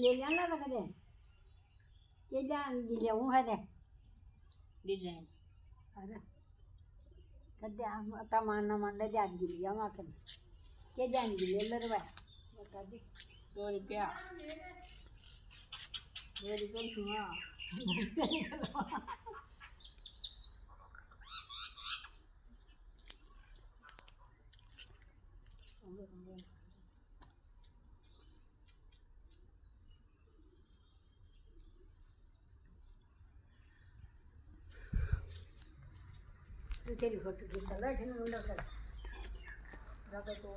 ले जाना था कदे के जान गिले हूँ है दे डिजाइन अरे कदे हम तमाना मंडे जान गिले हम आकर के जान गिले लरवा बता दे 2 रुपया 2 रुपये सुना तेरी फोटो की सलाह है ना उड़ा कर रगा तो